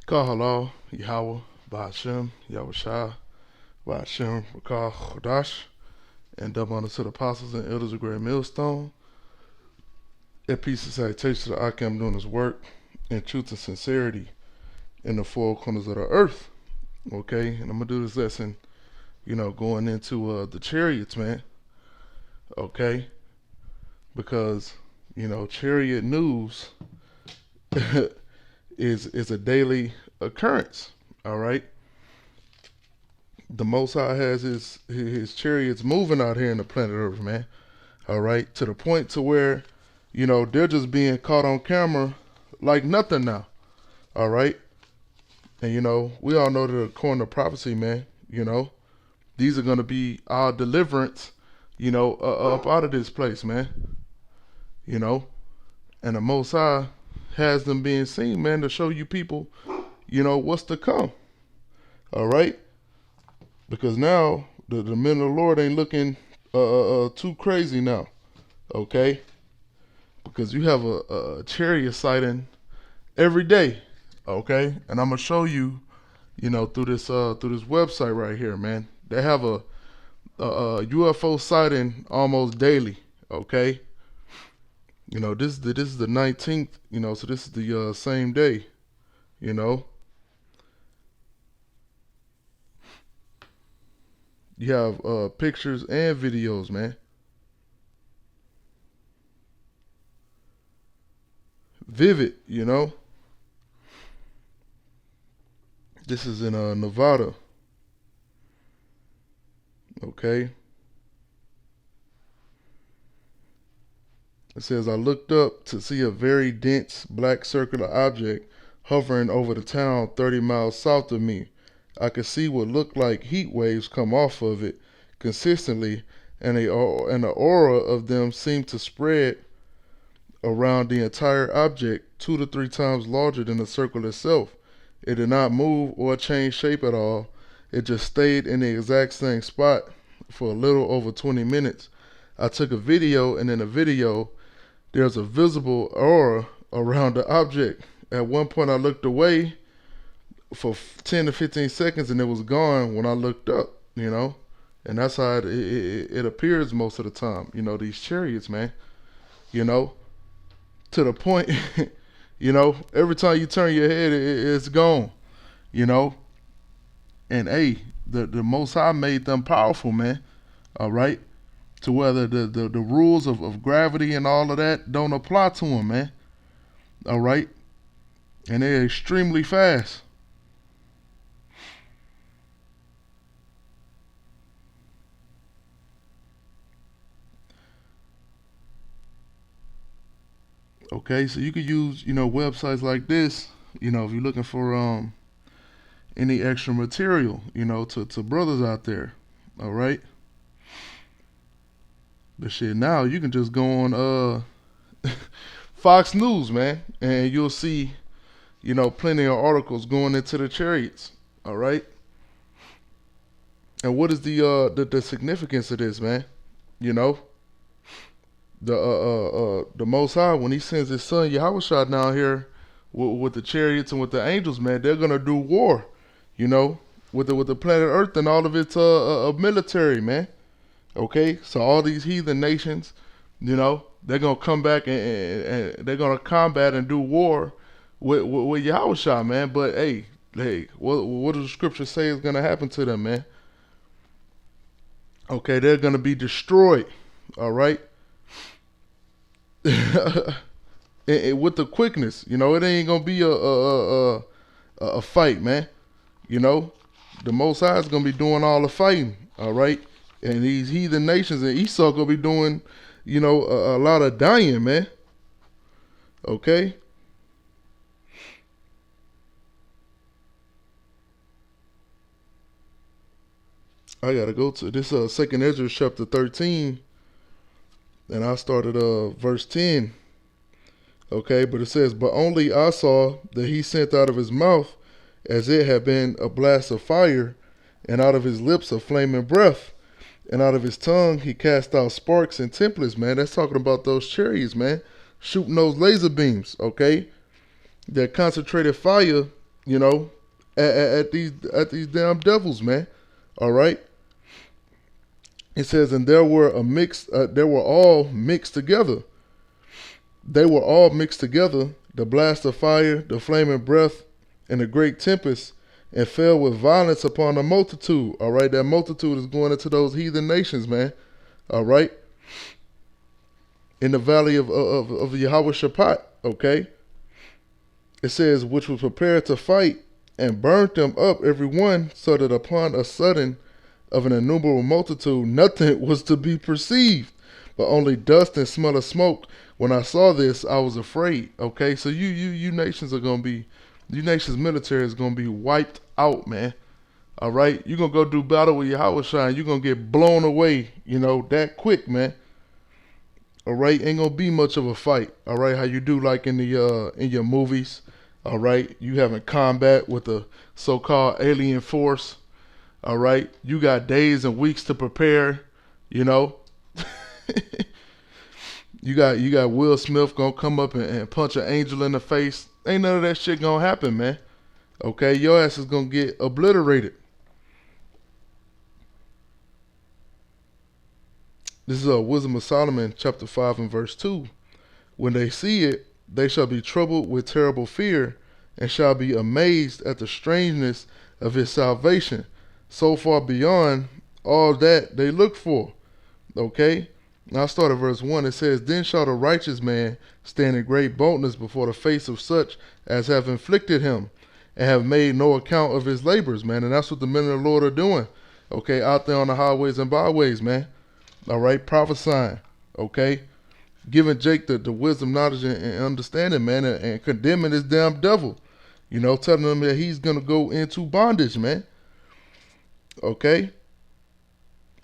Kahala, Yahweh, Ba'ashem, Yahushua, Ba'ashem, Rakah, Chodash, and double honor to the apostles and elders of Great Millstone. And peace and salutation to the Akim doing his work in truth and sincerity in the four corners of the earth. Okay, and I'm going to do this lesson, going into the chariots, man. Okay, because, chariot news is a daily occurrence. All right. The Most High has his chariots moving out here in the planet Earth, man. All right, to the point to where, they're just being caught on camera like nothing now. All right, and we all know that according to prophecy, man, these are gonna be our deliverance, up out of this place, man. And the Most High has them being seen, man, to show you people, what's to come. All right. Because now the men of the Lord ain't looking too crazy now, okay? Because you have a chariot sighting every day, okay? And I'm gonna show you, through this website right here, man. They have a UFO sighting almost daily, okay? This is the 19th, so this is the same day, You have pictures and videos, man. Vivid, This is in Nevada. Okay. It says, I looked up to see a very dense black circular object hovering over the town 30 miles south of me. I could see what looked like heat waves come off of it consistently, and the aura of them seemed to spread around the entire object 2 to 3 times larger than the circle itself. It did not move or change shape at all. It just stayed in the exact same spot for a little over 20 minutes. I took a video, and in the video, there's a visible aura around the object. At one point, I looked away for 10 to 15 seconds, and it was gone when I looked up, and that's how it appears most of the time, these chariots, man, to the point, every time you turn your head, it's gone, and hey, the Most High made them powerful, man, all right, to where the rules of gravity and all of that don't apply to them, man, all right, and they're extremely fast. Okay, so you could use, websites like this, if you're looking for any extra material, to brothers out there. All right. But shit, now you can just go on Fox News, man, and you'll see, plenty of articles going into the chariots. All right. And what is the significance of this, man? You know, the Most High, when He sends His Son Yahushua down here with the chariots and with the angels, man, they're gonna do war, with the planet Earth and all of its military, man. Okay, so all these heathen nations, they're gonna come back and they're gonna combat and do war with Yahushua, man. But hey, what does the scripture say is gonna happen to them, man? Okay, they're gonna be destroyed. All right. With the quickness, it ain't gonna be a fight, man. The Most High is gonna be doing all the fighting, all right. And these heathen nations and Esau gonna be doing, a lot of dying, man. Okay. I gotta go to this Second Ezra chapter 13, and I started verse 10. Okay, but it says, but only I saw that he sent out of his mouth as it had been a blast of fire, and out of his lips a flaming breath, and out of his tongue he cast out sparks and templates, man. That's talking about those chariots, man, shooting those laser beams, okay? That concentrated fire you know, at these damn devils, man. All right. It says, and there were all mixed together. They were all mixed together, the blast of fire, the flaming breath, and the great tempest, and fell with violence upon the multitude. All right, that multitude is going into those heathen nations, man. All right, in the valley of Yahweh Shaphat. Okay, it says, which was prepared to fight and burnt them up every one, so that upon a sudden of an innumerable multitude, nothing was to be perceived, but only dust and smell of smoke. When I saw this, I was afraid. Okay, so you nations are gonna be, you nations military is gonna be wiped out, man. All right, you're gonna go do battle with Yahweh Shine. You're gonna get blown away, that quick, man. All right, ain't gonna be much of a fight. All right, how you do like in your movies. All right, you having combat with the so-called alien force. All right, you got days and weeks to prepare. You know, you got Will Smith gonna come up and punch an angel in the face. Ain't none of that shit gonna happen, man. Okay, your ass is gonna get obliterated. This is Wisdom of Solomon, chapter 5 and verse 2. When they see it, they shall be troubled with terrible fear, and shall be amazed at the strangeness of his salvation, so far beyond all that they look for. Okay? Now I start at verse 1. It says, then shall the righteous man stand in great boldness before the face of such as have inflicted him, and have made no account of his labors, man. And that's what the men of the Lord are doing. Okay, out there on the highways and byways, man. All right, prophesying. Okay, giving Jake the wisdom, knowledge, and understanding, man, and condemning this damn devil. Telling him that he's gonna go into bondage, man. Okay.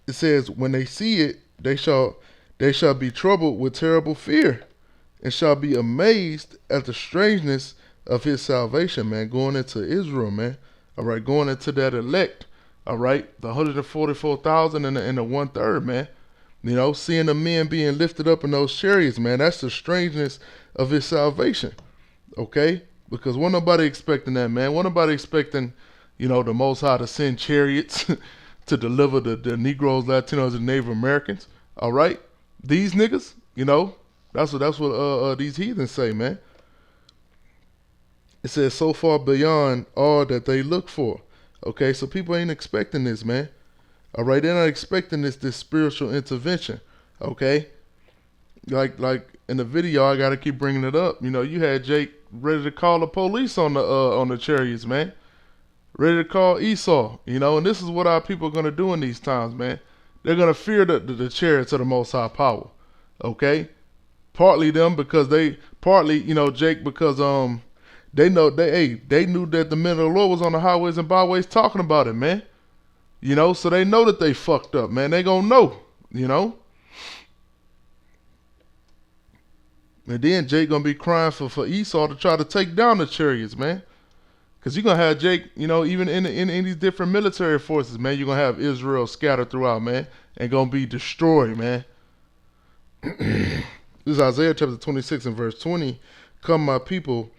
It says, when they see it, they shall be troubled with terrible fear, and shall be amazed at the strangeness of his salvation, man. Going into Israel, man. All right, going into that elect. All right, the 144,000 and the 1/3, man. Seeing the men being lifted up in those chariots, man, that's the strangeness of his salvation. Okay? Because wasn't nobody expecting that, man. Wasn't nobody expecting, the Most High to send chariots to deliver the Negroes, Latinos, and Native Americans. All right? These niggas, that's what these heathens say, man. It says so far beyond all that they look for. Okay, so people ain't expecting this, man. All right, they're not expecting this spiritual intervention. Okay, like in the video, I gotta keep bringing it up. You had Jake ready to call the police on the chariots, man. Ready to call Esau. And this is what our people are gonna do in these times, man. They're gonna fear the chariots of the Most High power. Okay, partly them because Jake because they knew that the men of the Lord was on the highways and byways talking about it, man. So they know that they fucked up, man. They gonna know. And then Jake gonna be crying for Esau to try to take down the chariots, man. Cause you're gonna have Jake, even in these different military forces, man. You're gonna have Israel scattered throughout, man, and gonna be destroyed, man. This is Isaiah chapter 26 and verse 20. Come, my people,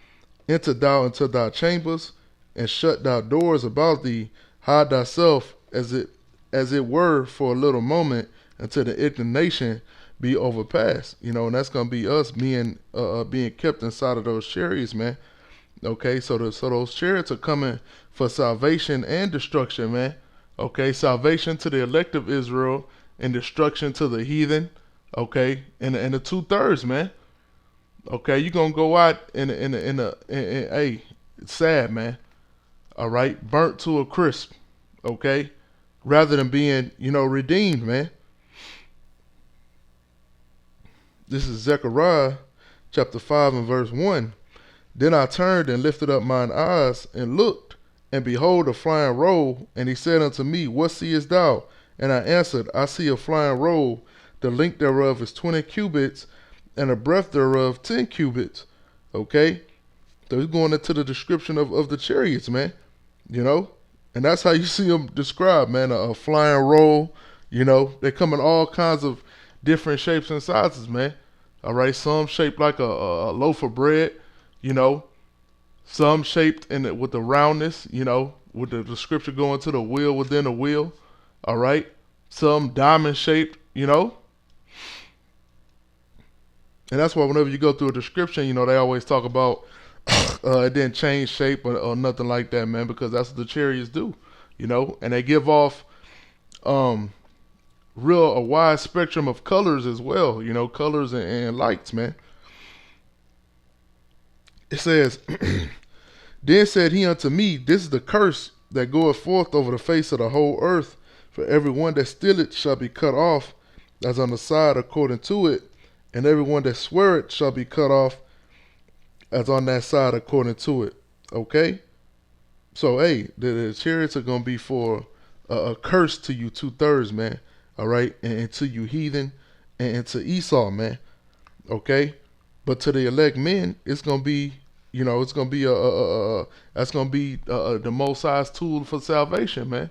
enter thou into thy chambers, and shut thy doors about thee. Hide thyself as it were for a little moment, until the indignation be overpassed. And that's gonna be us being kept inside of those chariots, man. Okay, so those chariots are coming for salvation and destruction, man. Okay, salvation to the elect of Israel and destruction to the heathen. Okay, and the 2/3, man. Okay, you gonna go out hey, it's sad, man. All right, burnt to a crisp. Okay, rather than being, redeemed, man. This is Zechariah chapter 5 and verse 1. Then I turned and lifted up mine eyes and looked, and behold a flying roll. And he said unto me, what seest thou? And I answered, I see a flying roll. The length thereof is 20 cubits, and the breadth thereof 10 cubits. Okay? So he's going into the description of the chariots, man. And that's how you see them described, man. A flying roll. They come in all kinds of different shapes and sizes, man. All right, some shaped like a loaf of bread. Some shaped with the roundness, with the scripture going to the wheel within the wheel. All right. Some diamond shaped, and that's why whenever you go through a description, they always talk about it didn't change shape or nothing like that, man, because that's what the chariots do, and they give off um a wide spectrum of colors as well, colors and lights, man. It says, then said he unto me, this is the curse that goeth forth over the face of the whole earth. For every one that stealeth shall be cut off, as on the side according to it, and every one that sweareth shall be cut off, as on that side according to it. Okay? So, hey, the chariots are going to be for a curse to you 2/3, man. All right? And to you heathen, and to Esau, man. Okay? But to the elect men, it's going to be, it's going to be that's going to be the Most High's tool for salvation, man.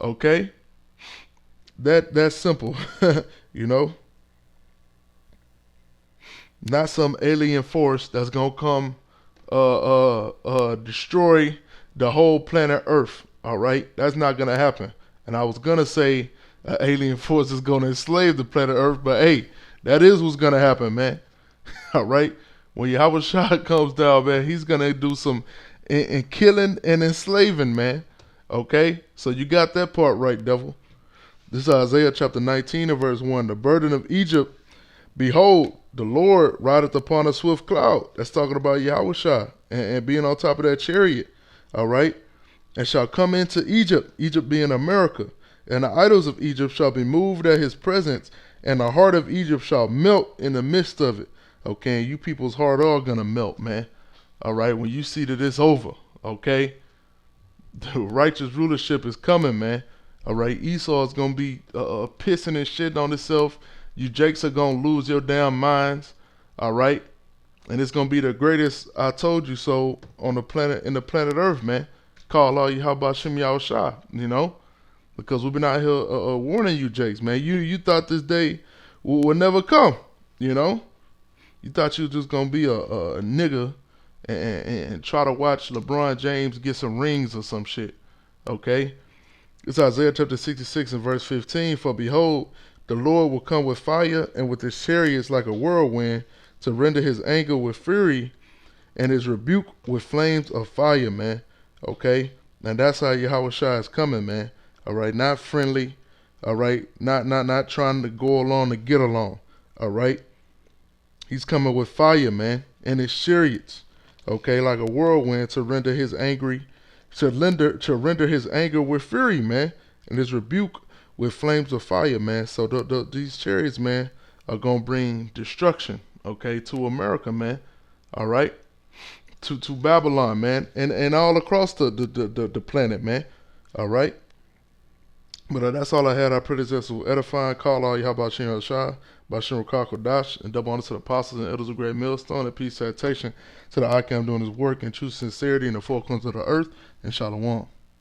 Okay? That's simple, you know? Not some alien force that's gonna come destroy the whole planet Earth. All right, that's not gonna happen. And I was gonna say alien force is gonna enslave the planet Earth, but hey, that is what's gonna happen, man. All right, when Yahweh Shah comes down, man, he's gonna do some in killing and enslaving, man. Okay, so you got that part right, devil. This is Isaiah chapter 19 and verse 1. The burden of Egypt, behold, the Lord rideth upon a swift cloud. That's talking about Yahushua and being on top of that chariot. All right. And shall come into Egypt, Egypt being America. And the idols of Egypt shall be moved at his presence, and the heart of Egypt shall melt in the midst of it. Okay, and you people's heart are gonna melt, man. All right, when you see that it's over, okay, the righteous rulership is coming, man. All right, Esau is gonna be pissing and shitting on himself. You Jakes are gonna lose your damn minds. All right, and it's gonna be the greatest I told you so on the planet planet Earth, man. Call all you how about Shem Shah, because we've been out here warning you, Jakes, man. You thought this day would never come, you know. You thought you was just gonna be a nigga and try to watch LeBron James get some rings or some shit. Okay? It's Isaiah chapter 66 and verse 15. For behold, the Lord will come with fire and with his chariots like a whirlwind to render his anger with fury and his rebuke with flames of fire, man. Okay? And that's how Yahweh Shai is coming, man. All right? Not friendly. All right? Not trying to go along to get along. All right? He's coming with fire, man, and his chariots. Okay? Like a whirlwind to render his angry to render his anger with fury, man, and his rebuke with flames of fire, man. So these chariots, man, are gonna bring destruction, okay, to America, man. All right, to Babylon, man, and all across the planet, man. All right. But that's all I had. I pray this will edify and call all you. How about Shem Shah, Bashim Kodash, and double honor to the apostles and elders of great millstone, and peace, salutation to the Icam doing his work in true sincerity in the four corners of the earth, and Shalom.